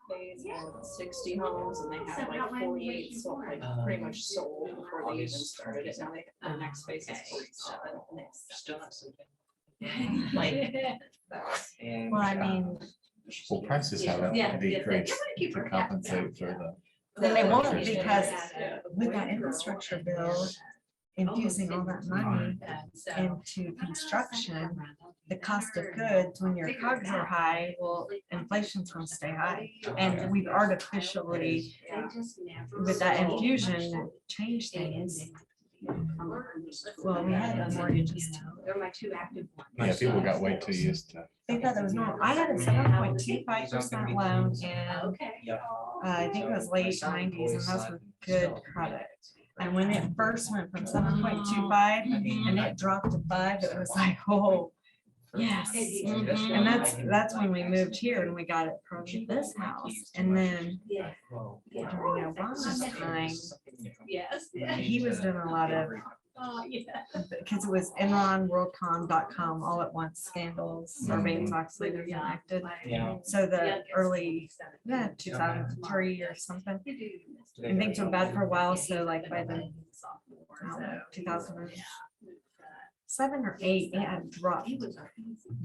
They had 60 homes and they had like 48 sold, like pretty much sold before they even started it. Now the next phase is 47. Still not sleeping. Like, Well, I mean, Well, prices haven't decreased to compensate for the. then they won't, because with that infrastructure bill, infusing all that money into construction, the cost of goods, when your costs are high, well, inflation's gonna stay high. And we've artificially, with that infusion, changed things. Well, we had a mortgages too. they're my two active ones. Yeah, people got way too used to. They thought it was normal. I had a 7.25% loan and Okay. I think it was late 90s, and those were good credit. And when it first went from 7.25 and it dropped to 5, it was like, oh, yes. And that's when we moved here and we got it from this house. And then during Obama's time, Yes. he was doing a lot of, because it was Enron, WorldCom.com, all at once scandals, Sarbanes-Oxley was enacted. Yeah. So the early, 2003 or something, and things were bad for a while. So like by the 2007 or 8, it had dropped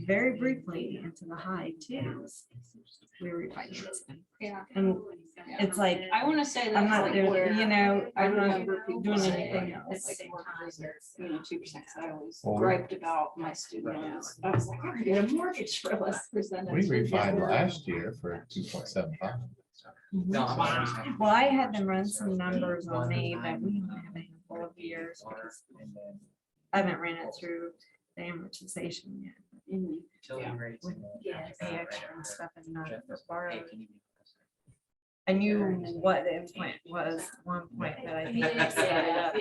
very briefly into the high twos. We refinanced. Yeah. And it's like, I want to say that I'm not doing, I'm not doing saying anything at else. the same time, 2%. I always Well, griped about my student loans. I was like, I'm gonna get a mortgage for less percentage. We refined last year for 2.75. Well, I had them run some numbers on me, but we only have a handful of years because I haven't ran it through the amortization yet. With pay extra and stuff and not for borrowed. I knew what the implant was at one point, but I think I set it up.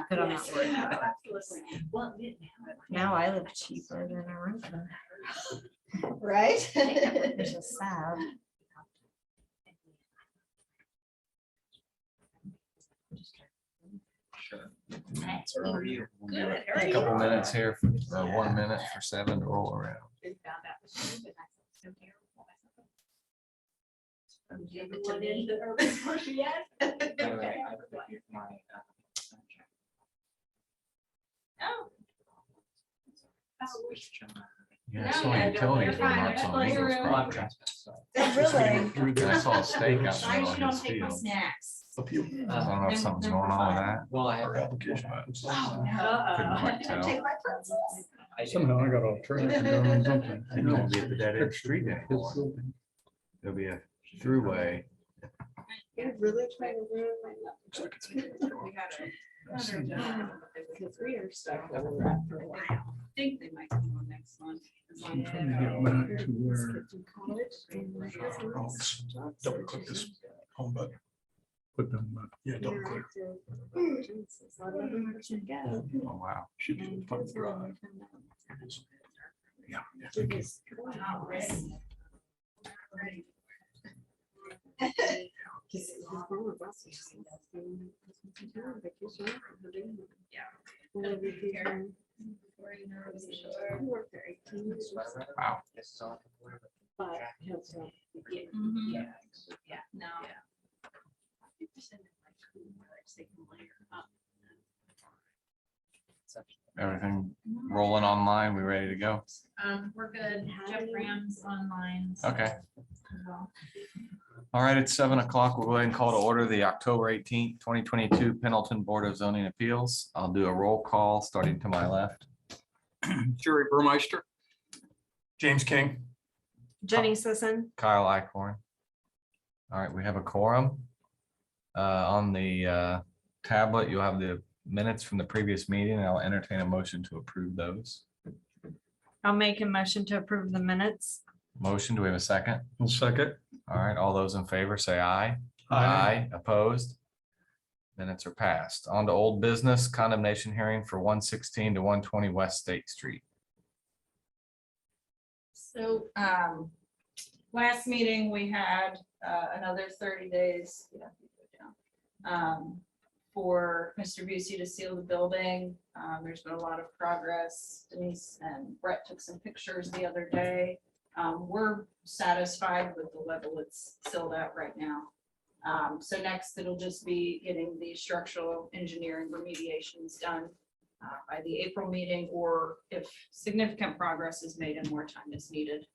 But I'm not worried about it. Now I live cheaper than a renter. Right? It's just sad. Good. A couple minutes here, for 1 minute for 7 to roll around. Yeah, I saw utilities were nuts on Eagles property. Really? I saw a stake out there I on don't his take my field. snacks. I don't know if something's going on with that. Well, I have. Couldn't Uh-oh. quite tell. Take my pencils. Somehow I got off track and got on something. It won't be at the dead end street anymore. There'll be a throughway. You're really trying to ruin my. We had another job, because we are stuck over that for a while. I think they might come on next month. I'm trying to get back to where. Double click this home button. Put them back. Yeah, double click. Oh, wow. Should be the front drive. Yeah. Wow. Yeah, no. Everything rolling online. We ready to go? We're good. Jeff Ram's online. Okay. All right, it's 7 o'clock. We'll go ahead and call to order the October 18th, 2022 Pendleton Board of Zoning Appeals. I'll do a roll call starting to my left. Jerry Burmeister. James King. Jenny Sisson. Kyle Icorn. All right, we have a quorum. On the tablet, you'll have the minutes from the previous meeting. I'll entertain a motion to approve those. I'll make a motion to approve the minutes. Motion, do we have a second? I'll second. All right, all those in favor say aye. Opposed? Minutes are passed. On to old business, condemnation hearing for 116 to 120 West State Street. So, last meeting, we had, another 30 days. For Mr. Busey to seal the building. There's been a lot of progress. Denise and Brett took some pictures the other day. We're satisfied with the level it's sealed at right now. So next, it'll just be getting the structural engineering remediations done by the April meeting, or if significant progress is made and more time is needed,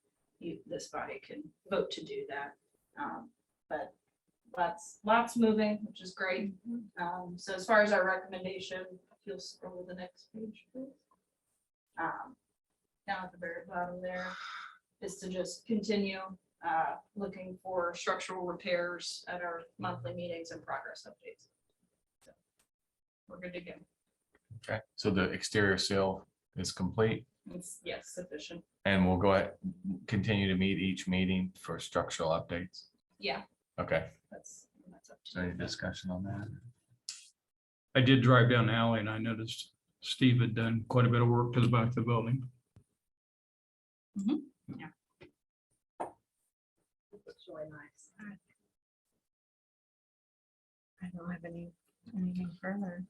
this body can vote to do that. But lots moving, which is great. So as far as our recommendation, if you'll scroll to the next page, please. Down at the very bottom there is to just continue looking for structural repairs at our monthly meetings and progress updates. So we're good to go. Okay, so the exterior seal is complete It's, yes, sufficient. and we'll go ahead, continue to meet each meeting for structural updates. Yeah, Okay, that's up so to any you. discussion on that? I did drive down the alley and I noticed Steve had done quite a bit of work to the back of the building. It's really nice. I don't have anything further.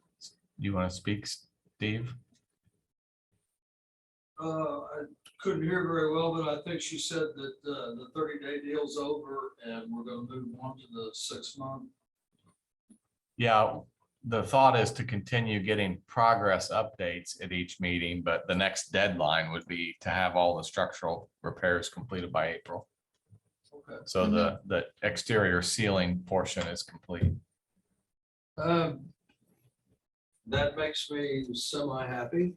You want to speak, Steve? I couldn't hear very well, but I think she said that the 30-day deal's over and we're gonna move on to the 6-month. Yeah, the thought is to continue getting progress updates at each meeting, but the next deadline would be to have all the structural repairs completed by April. Okay. So the exterior ceiling portion is complete. That makes me semi-happy.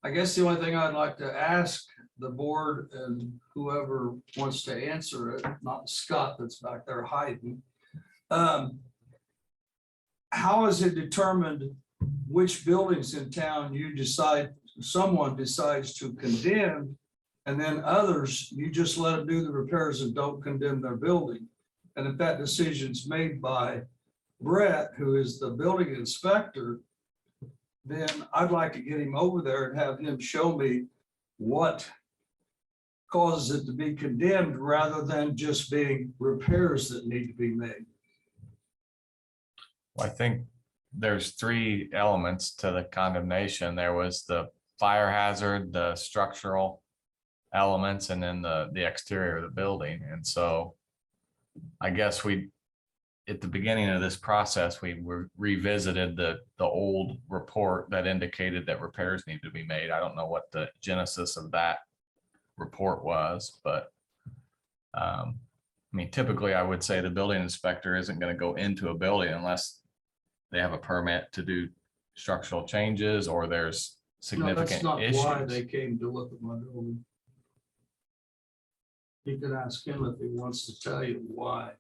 I guess the only thing I'd like to ask the board and whoever wants to answer it, not Scott that's back there hiding. How is it determined which buildings in town you decide, someone decides to condemn, and then others, you just let them do the repairs and don't condemn their building? And if that decision's made by Brett, who is the building inspector, then I'd like to get him over there and have him show me what causes it to be condemned rather than just being repairs that need to be made. Well, I think there's 3 elements to the condemnation. There was the fire hazard, the structural elements, and then the exterior of the building. And so I guess at the beginning of this process, we revisited the old report that indicated that repairs needed to be made. I don't know what the genesis of that report was, but I mean, typically I would say the building inspector isn't going to go into a building unless they have a permit to do structural changes or there's No, that's significant not why they issues. came to look at my building. You can ask him if he wants to tell you why.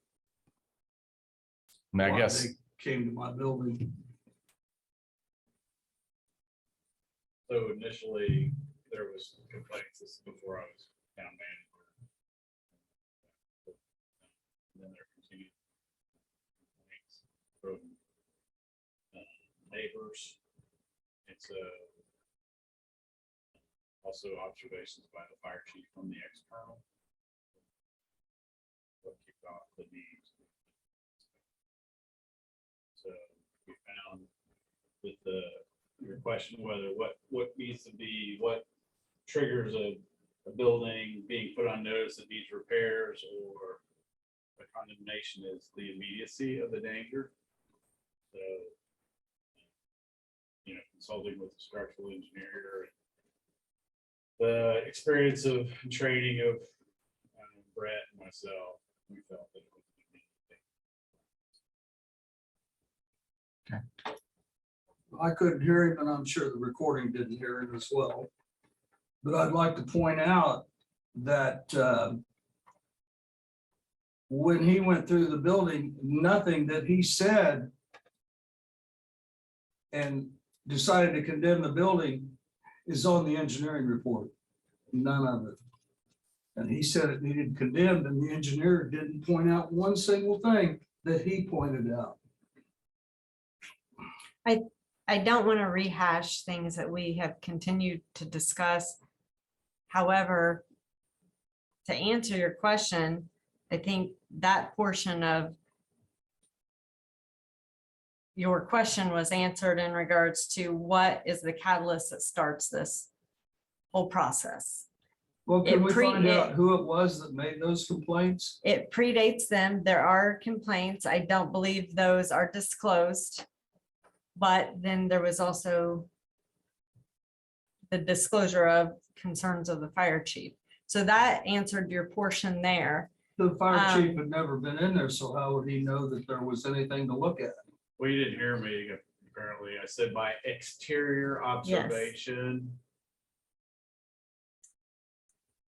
I mean, I why guess, they came to my building. So initially, there was complaints, this is before I was town manager. And then there continued complaints from neighbors. It's also observations by the fire chief from the external. What kicked off the need. So we found with your question whether what needs to be, what triggers a building being put on notice that needs repairs or a condemnation is the immediacy of the danger. So, consulting with the structural engineer, the experience of training of Brett and myself, we felt that it was I couldn't hear him, and I'm sure the recording didn't hear him as well. But I'd like to point out that when he went through the building, nothing that he said and decided to condemn the building is on the engineering report. None of it. And he said it needed condemned, and the engineer didn't point out one single thing that he pointed out. I don't want to rehash things that we have continued to discuss. However, to answer your question, I think that portion of your question was answered in regards to what is the catalyst that starts this whole process. Well, can It we find pre- out who it was that made those complaints? It predates them. There are complaints. I don't believe those are disclosed. But then there was also the disclosure of concerns of the fire chief. So that answered your portion there. The fire chief had never been in there, so how would he know that there was anything to look at? Well, you didn't hear me, apparently. I said by exterior observation.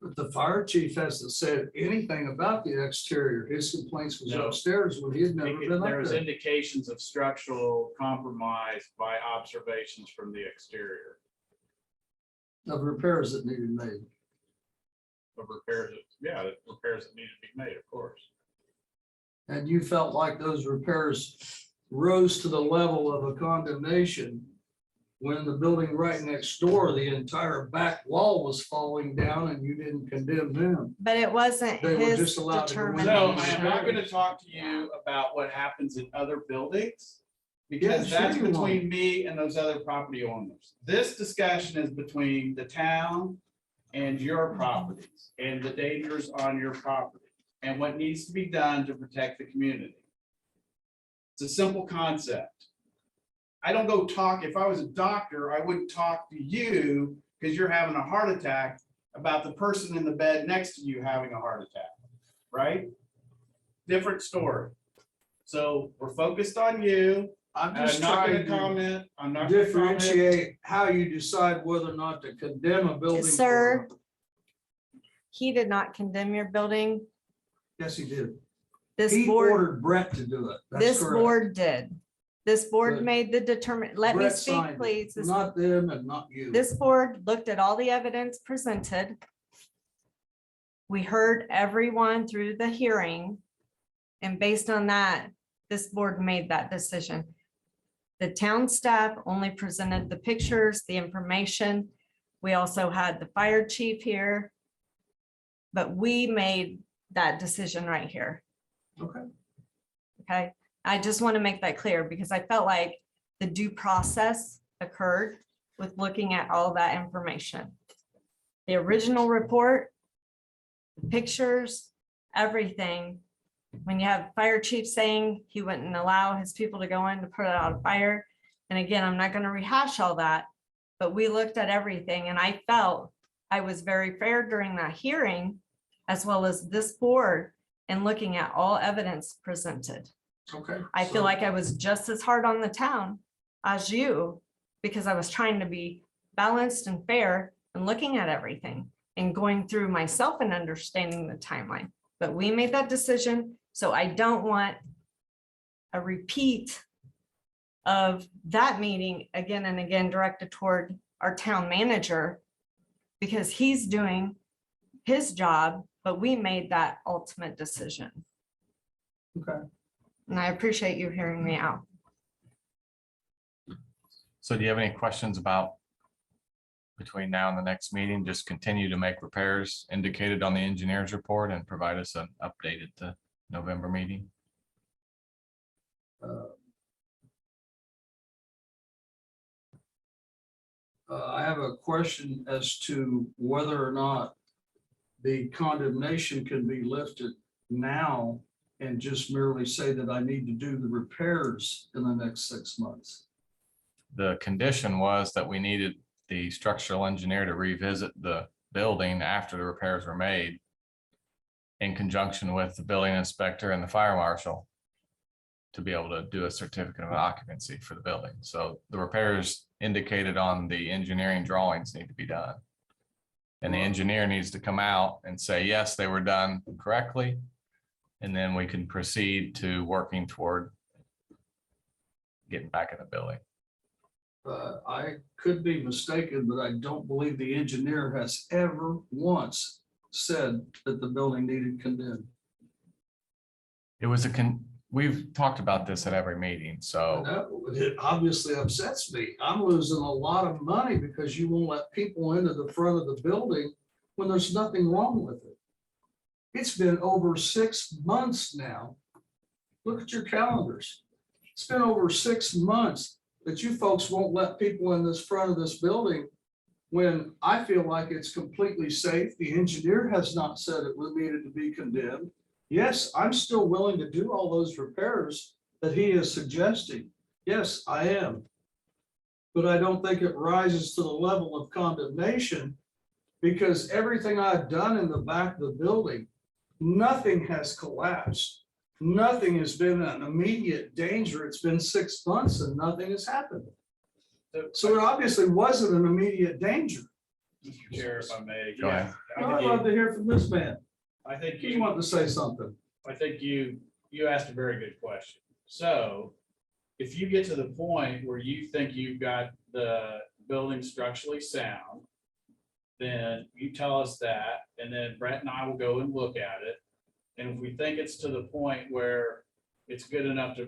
But the fire chief hasn't said anything about the exterior. His complaints was No. upstairs when he had never been There up was there. indications of structural compromise by observations from the exterior Of repairs that needed made. of repairs. The repairs that needed to be made, of course. And you felt like those repairs rose to the level of a condemnation when the building right next door, the entire back wall was falling down and you didn't condemn them. But it wasn't They were his just allowed to go in. So I determination. am not going to talk to you about what happens in other buildings. Because Yeah, sure that's you between won't. me and those other property owners. This discussion is between the town and your properties and the dangers on your property and what needs to be done to protect the community. It's a simple concept. I don't go talk, if I was a doctor, I wouldn't talk to you because you're having a heart attack about the person in the bed next to you having a heart attack, right? Different story. So we're focused on you. I'm I'm just not trying gonna to comment. I'm not gonna comment. differentiate how you decide whether or not to condemn a building. Sir. for- He did not condemn your building. Yes, he did. This He board, ordered Brett to do it. That's this correct. board did. This board But made the let me Brett speak, signed it, please. Not them and not you. This board looked at all the evidence presented. We heard everyone through the hearing. And based on that, this board made that decision. The town staff only presented the pictures, the information. We also had the fire chief here. But we made that decision right here. Okay. Okay, I just want to make that clear because I felt like the due process occurred with looking at all that information. The original report, the pictures, everything. When you have fire chief saying he wouldn't allow his people to go in to put out a fire. And again, I'm not going to rehash all that, but we looked at everything and I felt I was very fair during that hearing, as well as this board, and looking at all evidence presented. Okay. I feel so- like I was just as hard on the town as you, because I was trying to be balanced and fair and looking at everything and going through myself and understanding the timeline. But we made that decision, so I don't want a repeat of that meeting again and again directed toward our town manager, because he's doing his job, but we made that ultimate decision. Okay. And I appreciate you hearing me out. So do you have any questions about between now and the next meeting? Just continue to make repairs indicated on the engineer's report and provide us an update at the November meeting. I have a question as to whether or not the condemnation can be lifted now and just merely say that I need to do the repairs in the next 6 months. The condition was that we needed the structural engineer to revisit the building after the repairs were made in conjunction with the building inspector and the fire marshal to be able to do a certificate of occupancy for the building. So the repairs indicated on the engineering drawings need to be done. And the engineer needs to come out and say, yes, they were done correctly. And then we can proceed to working toward getting back in the building. I could be mistaken, but I don't believe the engineer has ever once said that the building needed condemned. It was we've talked about this at every meeting, so It obviously upsets me. I'm losing a lot of money because you won't let people into the front of the building when there's nothing wrong with it. It's been over 6 months now. Look at your calendars. It's been over 6 months that you folks won't let people in this front of this building when I feel like it's completely safe. The engineer has not said it was needed to be condemned. Yes, I'm still willing to do all those repairs that he is suggesting. Yes, I am. But I don't think it rises to the level of condemnation because everything I've done in the back of the building, nothing has collapsed. Nothing has been an immediate danger. It's been 6 months and nothing has happened. So it obviously wasn't an immediate danger. Mr. Chair, if I may. Go ahead. I'd love to hear from this man. I think You want to say something? I think you asked a very good question. So if you get to the point where you think you've got the building structurally sound, then you tell us that, and then Brett and I will go and look at it. And if we think it's to the point where it's good enough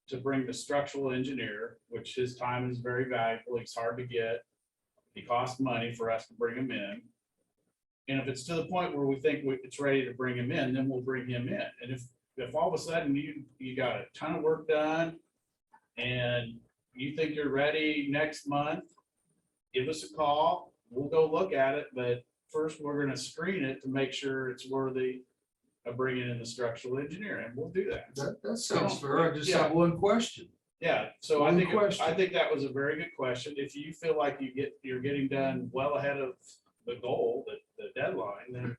to bring the structural engineer, which his time is very valuable, he's hard to get. He costs money for us to bring him in. And if it's to the point where we think it's ready to bring him in, then we'll bring him in. And if all of a sudden you got a ton of work done and you think you're ready next month, give us a call. We'll go look at it, but first we're going to screen it to make sure it's worthy of bringing in the structural engineer, and we'll do that. That sounds fair. I just have one question. Yeah, so I One think, question. I think that was a very good question. If you feel like you're getting done well ahead of the goal, the deadline, then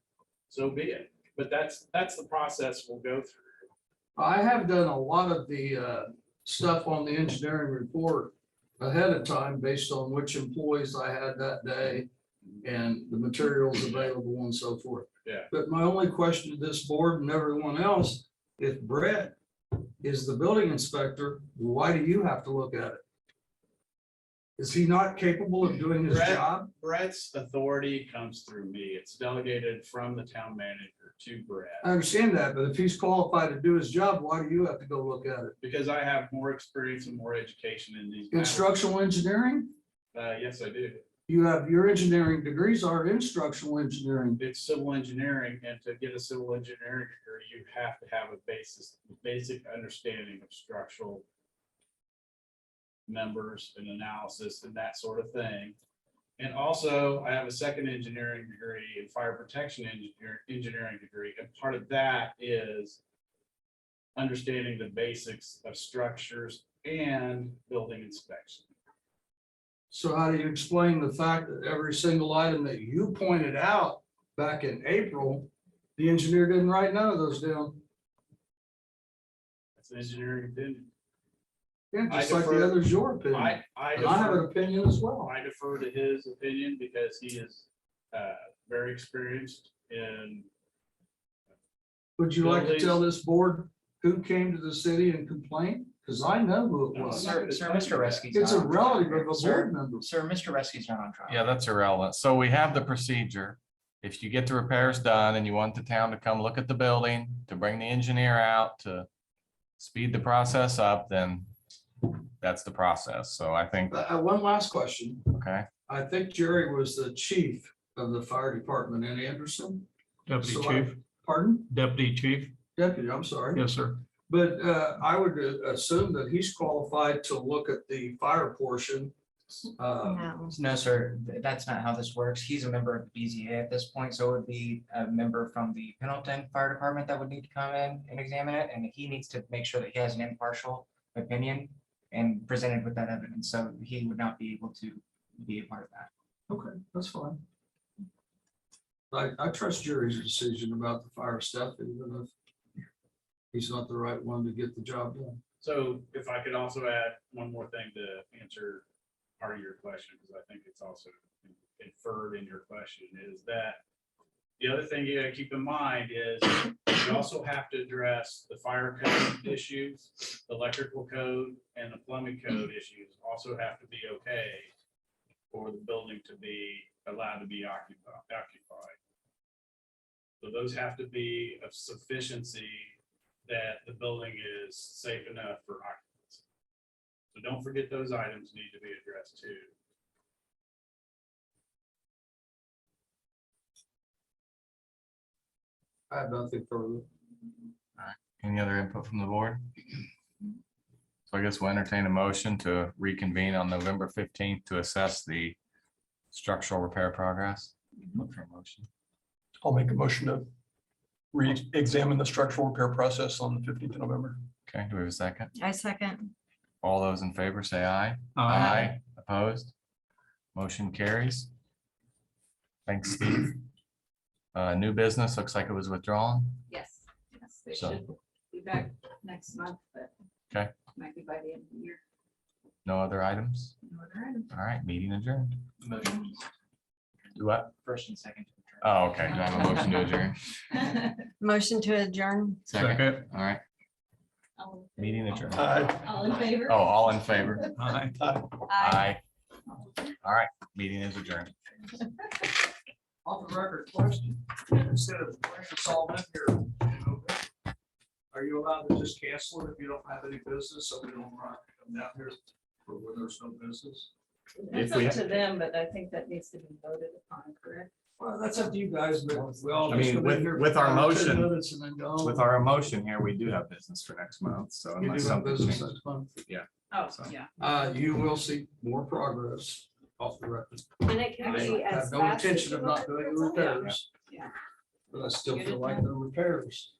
so be it. But that's the process we'll go through. I have done a lot of the stuff on the engineering report ahead of time based on which employees I had that day and the materials available and so forth. Yeah. But my only question to this board and everyone else, if Brett is the building inspector, why do you have to look at it? Is he not capable of doing his Brett- job? Brett's authority comes through me. It's delegated from the town manager to Brett. I understand that, but if he's qualified to do his job, why do you have to go look at it? Because I have more experience and more education in these matters. Instructional engineering? Yes, I do. You have, your engineering degrees are instructional engineering. It's civil engineering, and to get a civil engineering degree, you have to have a basic understanding of structural members and analysis and that sort of thing. And also, I have a second engineering degree in fire protection engineering degree, and part of that is understanding the basics of structures and building inspection. So how do you explain the fact that every single item that you pointed out back in April, the engineer didn't write none of those down? That's an engineering opinion. Yeah, I just like defer- the other's your opinion. I And I have an defer, opinion as well. I defer to his opinion because he is very experienced in. Would you like to tell this board who came to the city and complained? Because I know who it No, was. I'm not Sir, gonna Mr. tell you that. Resky's It's a not on trial relative here. of a Sir, board member. Sir, Mr. Resky's not on trial. Yeah, that's irrelevant. So we have the procedure. If you get the repairs done and you want the town to come look at the building, to bring the engineer out to speed the process up, then that's the process. So I think, One last question. okay, I think Jerry was the chief of the fire department in Anderson. Deputy So I- Chief, Pardon? Deputy Chief. Deputy, I'm sorry. Yes, sir. But I would assume that he's qualified to look at the fire portion. No. No, sir, that's not how this works. He's a member of the BZA at this point, so it would be a member from the Pendleton Fire Department that would need to come in and examine it, and he needs to make sure that he has an impartial opinion and presented with that evidence, so he would not be able to be a part of that. Okay, that's fine. I trust Jerry's decision about the fire stuff, even if he's not the right one to get the job done. So if I could also add one more thing to answer part of your question, because I think it's also inferred in your question, is that the other thing you gotta keep in mind is you also have to address the fire code issues, the electrical code, and the plumbing code issues also have to be okay for the building to be allowed to be occupied. So those have to be of sufficiency that the building is safe enough for occupancy. So don't forget those items need to be addressed too. I have nothing further. any other input from the board? So I guess we'll entertain a motion to reconvene on November 15th to assess the structural repair progress. Look for a motion. I'll make a motion to re-examine the structural repair process on the 15th of November. Okay, do we have a second? I second. All those in favor say aye. Aye. Opposed? Motion carries. Thanks, Steve. New business, looks like it was withdrawn. Yes, yes, they So- should be back next month, but. Okay. Might be by the end of the year. No other items? No other items. All right, meeting adjourned. Motion, Do what? first and second. Oh, okay. Do I have a motion to adjourn? Motion to adjourn. Second. All right, All meeting adjourned. all in favor? Oh, all in favor? Aye. Aye. All right, meeting is adjourned. Off the record question, instead of bringing us all in here, are you allowed to just cancel it if you don't have any business, so we don't run come down here for when there's no business? It's If we- up to them, but I think that needs to be voted upon, correct? Well, that's up to you guys, but we all. I just mean, come in here with for our 5 or 10 motion- minutes and then go. With our emotion here, we do have business for next month, so You unless do have something business changes. next month. Oh, So- yeah. You will see more progress off the record. And it I have no intention of not doing the repairs. Yeah. But I still Get feel it like done. the repairs.